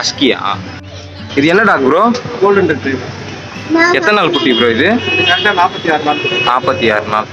அஸ்கியா? இது என்ன talk bro? Golden retriever. எத்தனை நாள் குட்டி ப்ரோ இது? கரெக்டா 46 நாள். 46 நாள்.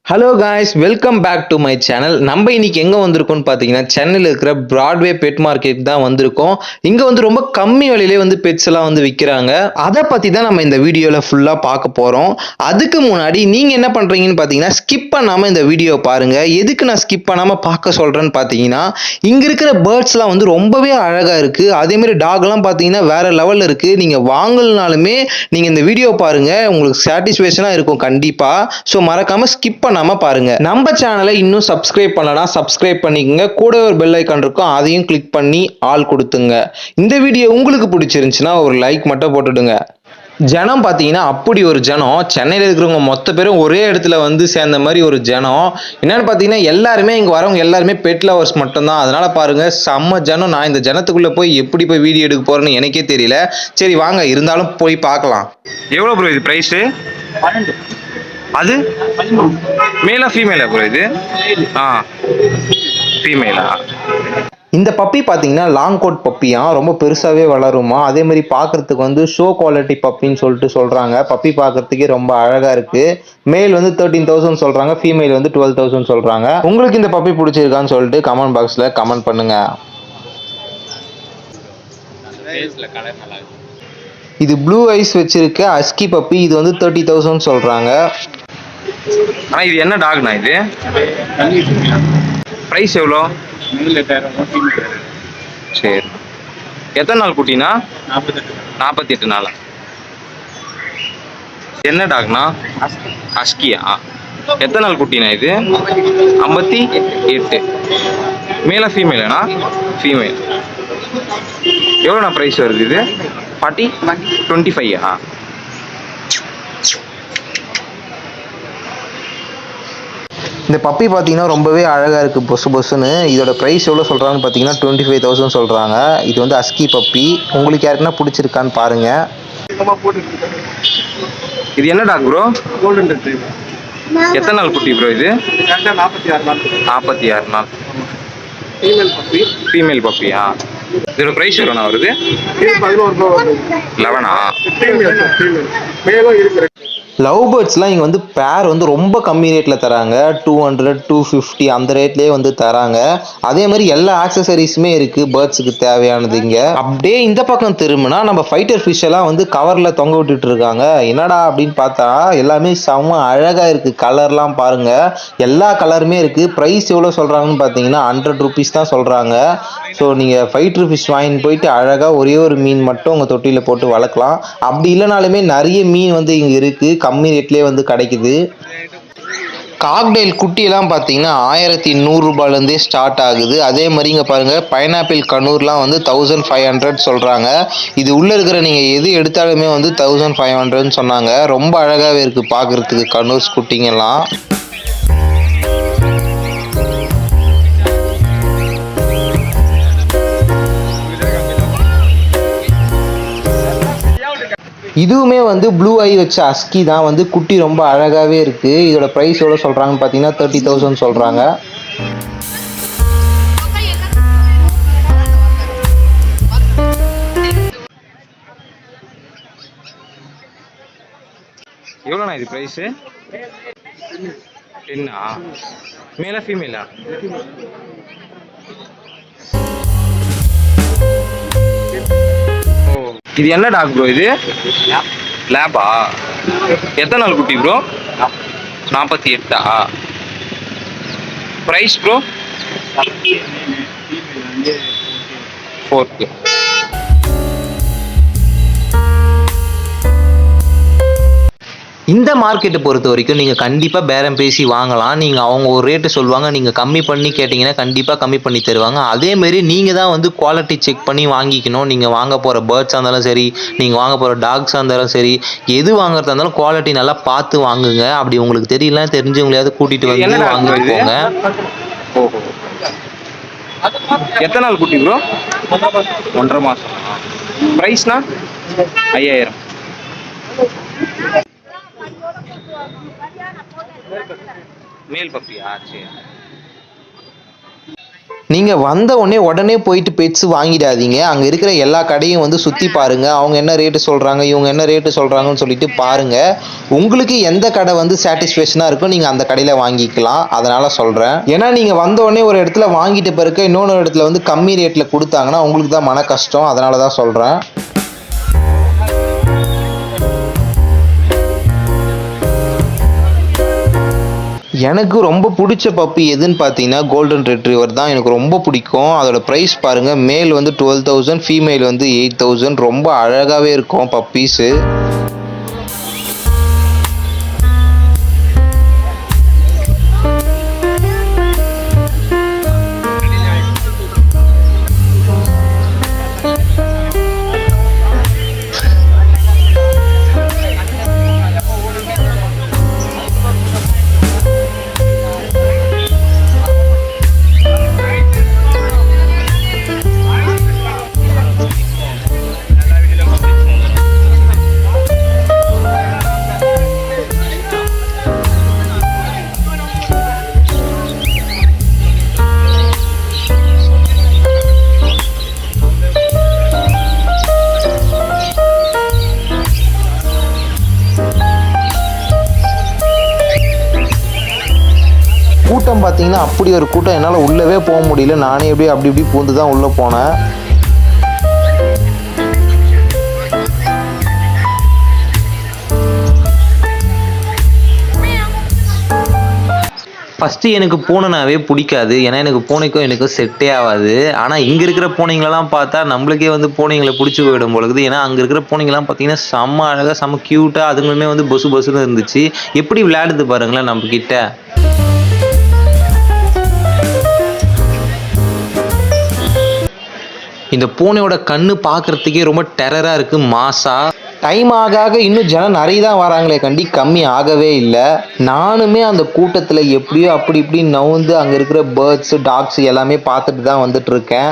Hello guys, welcome back to my channel. நம்ம இன்னைக்கு எங்கே வந்திருக்கோம்னு பார்த்தீங்கன்னா, சென்னையில் இருக்கிற பிராட்வே பெட் மார்க்கெட் தான் வந்திருக்கோம். இங்கே வந்து ரொம்ப கம்மி விலையிலே வந்து பெட்ஸ் எல்லாம் வந்து விற்கிறாங்க. அதை பற்றி தான் நம்ம இந்த வீடியோவில் ஃபுல்லாக பார்க்க போகிறோம். அதுக்கு முன்னாடி நீங்கள் என்ன பண்ணுறீங்கன்னு பார்த்தீங்கன்னா, ஸ்கிப் பண்ணாமல் இந்த வீடியோ பாருங்கள். எதுக்கு நான் ஸ்கிப் பண்ணாமல் பார்க்க சொல்கிறேன்னு பார்த்தீங்கன்னா, இங்கே இருக்கிற பேர்ட்ஸ்லாம் வந்து ரொம்பவே அழகாக இருக்குது. அதேமாதிரி டாக்லாம் பார்த்தீங்கன்னா வேறு லெவலில் இருக்குது. நீங்கள் வாங்கலனாலுமே நீங்கள் இந்த வீடியோ பாருங்கள், உங்களுக்கு சாட்டிஸ்ஃபேக்ஷனாக இருக்கும் கண்டிப்பாக. ஸோ மறக்காமல் ஸ்கிப் பண்ண பாருங்க. நம்ம சேனலை இன்னும் சப்ஸ்கிரைப் பண்ணலனா சப்ஸ்கிரைப் பண்ணிக்கங்க. கூட ஒரு பெல் ஐகான் இருக்கும், அதையும் கிளிக் பண்ணி ஆல் கொடுத்துங்க. இந்த வீடியோ உங்களுக்கு பிடிச்சிருந்துச்சுன்னா ஒரு லைக் மட்டும் போட்டுடுங்க. ஜனம் பார்த்தீங்கன்னா அப்படி ஒரு ஜனம். சென்னையில் இருக்கிறவங்க மொத்த பேரும் ஒரே இடத்துல வந்து சேர்ந்த மாதிரி ஒரு ஜனம். என்னன்னு பார்த்தீங்கன்னா, எல்லாருமே இங்கே வரவங்க எல்லாருமே பெட் லவர்ஸ் மட்டும்தான். அதனால பாருங்க செம்ம ஜனம். நான் இந்த ஜனத்துக்குள்ள போய் எப்படி போய் வீடியோ எடுக்க போறேன்னு எனக்கே தெரியல. சரி வாங்க, இருந்தாலும் போய் பார்க்கலாம். எவ்வளோ ப்ரோ இது பிரைஸ்? 12. அது மேலா ஃபீமேலா ப்ரோ இது? ஃபீமேலா? இந்த பப்பி பார்த்தீங்கன்னா லாங் கோட் பப்பியா, ரொம்ப பெருசாகவே வளருமா. அதே மாதிரி பார்க்கறதுக்கு வந்து ஷோ குவாலிட்டி பப்பின்னு சொல்லிட்டு சொல்கிறாங்க. பப்பி பார்க்கறதுக்கே ரொம்ப அழகாக இருக்குது. மேல் வந்து 13,000 சொல்கிறாங்க, ஃபீமேல் வந்து 12,000 சொல்கிறாங்க. உங்களுக்கு இந்த பப்பி பிடிச்சிருக்கான்னு சொல்லிட்டு கமெண்ட் பாக்ஸில் கமெண்ட் பண்ணுங்க. இது ப்ளூ ஐஸ் வச்சிருக்க அஸ்கி பப்பி. இது வந்து 30,000 சொல்கிறாங்க. ஆனால் இது என்ன டாக்னா இது? ப்ரைஸ் எவ்வளோ? சரி, எத்தனை நாள் குட்டினா? 48 நாளா? என்ன டாக்னா? அஸ்கியா? எத்தனை நாள் குட்டினா இது? 58. மேலா ஃபீமேலாண்ணா? ஃபீமேல். எவ்வளோண்ணா ப்ரைஸ் வருது இது? 25. இந்த பப்பி பார்த்தீங்கன்னா ரொம்பவே அழகாக இருக்குது, பொசு பொசுன்னு. இதோட ப்ரைஸ் எவ்வளோ சொல்கிறாங்கன்னு பார்த்தீங்கன்னா 25,000 சொல்கிறாங்க. இது வந்து அஸ்கி பப்பி. உங்களுக்கு யாருக்குன்னா பிடிச்சிருக்கான்னு பாருங்கள். இது என்ன டாக் ப்ரோ? Golden retriever. எத்தனை நாள் குட்டி ப்ரோ இது? கரெக்டா 46 நாள். 46 நாள். Female puppy. ஃபீமேல் பப்பியா? இதோட ப்ரைஸ் எவ்வளோண்ணா வருது? 11. மேலும் இருக்கு. லவ் பேர்ட்ஸ்லாம் இங்கே வந்து பேர் வந்து ரொம்ப கம்மி ரேட்டில் தராங்க. 200, 250 அந்த ரேட்லேயே வந்து தராங்க. அதே மாதிரி எல்லா ஆக்சசரிஸுமே இருக்குது பேர்ட்ஸுக்கு தேவையானது. இங்கே அப்படியே இந்த பக்கம் திரும்பினா நம்ம ஃபைட்டர் ஃபிஷ் எல்லாம் வந்து கவரில் தொங்க விட்டுட்டு இருக்காங்க. என்னடா அப்படின்னு பார்த்தா எல்லாமே செம்ம அழகாக இருக்குது. கலர்லாம் பாருங்கள், எல்லா கலருமே இருக்குது. ப்ரைஸ் எவ்வளோ சொல்கிறாங்கன்னு பார்த்தீங்கன்னா 100 rupees தான் சொல்கிறாங்க. ஸோ நீங்கள் ஃபைட்டர் ஃபிஷ் வாங்கிட்டு போயிட்டு அழகாக ஒரே ஒரு மீன் மட்டும் உங்கள் தொட்டியில் போட்டு வளர்க்கலாம். அப்படி இல்லைனாலுமே நிறைய மீன் வந்து இங்கே இருக்குது, கம்மி ரேட்லேயே வந்து கிடைக்குது. காக்டெயில் குட்டியெல்லாம் பார்த்தீங்கன்னா 1100 ரூபாயிலேருந்தே ஸ்டார்ட் ஆகுது. அதே மாதிரி இங்கே பாருங்கள் பைனாப்பிள் கண்ணூர்லாம் வந்து 1500 சொல்கிறாங்க. இது உள்ளே இருக்கிற நீங்கள் எது எடுத்தாலுமே வந்து 1500 சொன்னாங்க. ரொம்ப அழகாகவே இருக்குது பார்க்குறதுக்கு கண்ணூர்ஸ் குட்டிங்கெல்லாம். இதுவுமே வந்து ப்ளூ ஐ வச்ச அஸ்கி தான். வந்து குட்டி ரொம்ப அழகாகவே இருக்குது. இதோட ப்ரைஸ் எவ்வளோ சொல்கிறாங்கன்னு பார்த்தீங்கன்னா 30,000 சொல்கிறாங்க. எவ்வளோண்ணா இது ப்ரைஸு? 10. மேலா ஃபீமேலா? இது என்ன டாக் ப்ரோ இது? லேபா? எத்தனை நாள் குட்டி ப்ரோ? 48. Price bro? 4. இந்த மார்க்கெட்டை பொறுத்த வரைக்கும் நீங்கள் கண்டிப்பாக பேரம் பேசி வாங்கலாம். நீங்கள் அவங்க ஒரு ரேட்டு சொல்லுவாங்க, நீங்கள் கம்மி பண்ணி கேட்டிங்கன்னா கண்டிப்பாக கம்மி பண்ணி தருவாங்க. அதேமாரி நீங்கள் தான் வந்து குவாலிட்டி செக் பண்ணி வாங்கிக்கணும். நீங்கள் வாங்க போகிற பேர்ட்ஸாக இருந்தாலும் சரி, நீங்கள் வாங்க போகிற டாக்ஸாக இருந்தாலும் சரி, எது வாங்குறதா இருந்தாலும் குவாலிட்டி நல்லா பார்த்து வாங்குங்க. அப்படி உங்களுக்கு தெரியலனா தெரிஞ்சவங்களையாவது கூட்டிகிட்டு என்ன வந்து டாக் வாங்கிட்டு இது? போங்க. ஓஹோ. எத்தனை நாள் குட்டி ப்ரோ? 1.5 மாசம். ப்ரைஸ்னா 5000. மேல் பப்பியா? சரி. நீங்கள் வந்த உடனே போயிட்டு பெட்ஸ் வாங்கிடாதீங்க. அங்கே இருக்கிற எல்லா கடையும் வந்து சுற்றி பாருங்கள். அவங்க என்ன ரேட்டு சொல்கிறாங்க, இவங்க என்ன ரேட்டு சொல்கிறாங்கன்னு சொல்லிட்டு பாருங்கள். உங்களுக்கு எந்த கடை வந்து சாட்டிஸ்ஃபேக்ஷனாக இருக்கோ நீங்கள் அந்த கடையில் வாங்கிக்கலாம். அதனால் சொல்கிறேன். ஏன்னா நீங்கள் வந்த உடனே ஒரு இடத்துல வாங்கிட்ட பிறகு இன்னொரு இடத்துல வந்து கம்மி ரேட்டில் கொடுத்தாங்கன்னா உங்களுக்கு தான் மன கஷ்டம். அதனால தான் சொல்கிறேன். எனக்கு ரொம்ப பிடிச்ச பப்பி எதுன்னு பார்த்தீங்கன்னா கோல்டன் ரெட்ரீவர் தான் எனக்கு ரொம்ப பிடிக்கும். அதோட ப்ரைஸ் பாருங்கள், மேல் வந்து 12,000, ஃபீமேல் வந்து 8,000. ரொம்ப அழகாகவே இருக்கும் பப்பீஸு. கூட்டம் பார்த்தீங்கன்னா அப்படி ஒரு கூட்டம், என்னால் உள்ளவே போக முடியல. நானே அப்படி இப்படி பூந்து தான் உள்ளே போனேன். ஃபஸ்ட்டு எனக்கு பூனைனாவே பிடிக்காது. ஏன்னா எனக்கு பூனைக்கும் எனக்கும் செட்டே ஆகாது. ஆனால் இங்கே இருக்கிற பூனைங்களெல்லாம் பார்த்தா நம்மளுக்கே வந்து பூனைங்களை பிடிச்சி போயிடும் போல இருக்குது. ஏன்னா அங்கே இருக்கிற பூனைங்கள்லாம் பார்த்தீங்கன்னா செம்ம அழகாக செம்ம க்யூட்டாக அதுங்களுமே வந்து பொசு பொசுன்னு இருந்துச்சு. எப்படி விளையாடுது பாருங்களேன் நம்மக்கிட்ட. இந்த பூனையோட கண்ணு பார்க்குறதுக்கே ரொம்ப டெரராக இருக்குது, மாசா. டைம் ஆக இன்னும் ஜனம் நிறைய தான் வராங்களே கண்டி கம்மி ஆகவே இல்லை. நானுமே அந்த கூட்டத்தில் எப்படியோ அப்படி இப்படி நவுந்து அங்கே இருக்கிற பேர்ட்ஸு டாக்ஸ் எல்லாமே பார்த்துட்டு தான் வந்துட்டுருக்கேன்.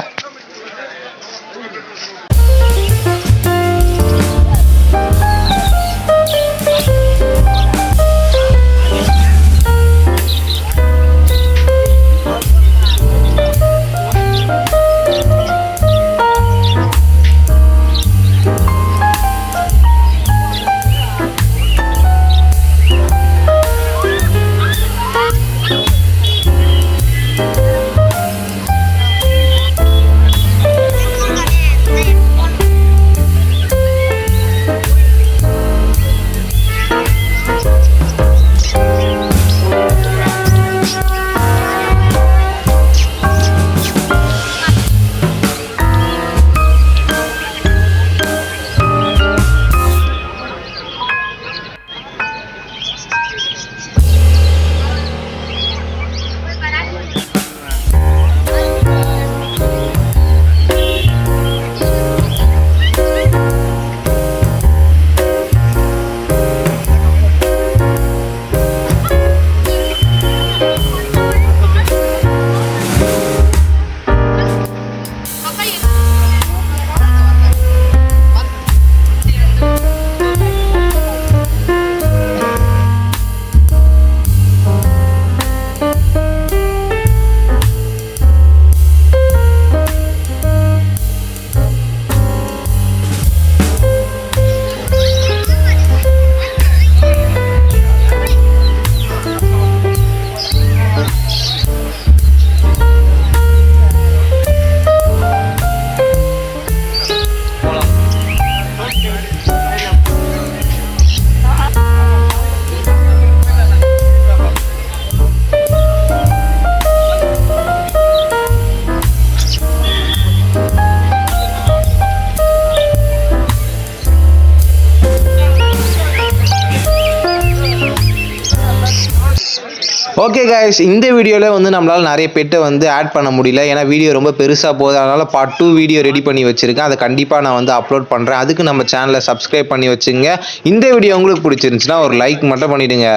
ஓகே கைஸ், இந்த வீடியோவில் வந்து நம்மளால் நிறைய பெட்டை வந்து ஆட் பண்ண முடியல. ஏன்னா வீடியோ ரொம்ப பெருசாக போகுது. அதனால் பார்ட் 2 வீடியோ ரெடி பண்ணி வச்சுருக்கேன். அதை கண்டிப்பாக நான் வந்து அப்லோட் பண்ணுறேன். அதுக்கு நம்ம சேனலை சப்ஸ்கிரைப் பண்ணி வச்சுங்க. இந்த வீடியோ உங்களுக்கு பிடிச்சிருந்துச்சுன்னா ஒரு லைக் மட்டும் பண்ணிவிடுங்க.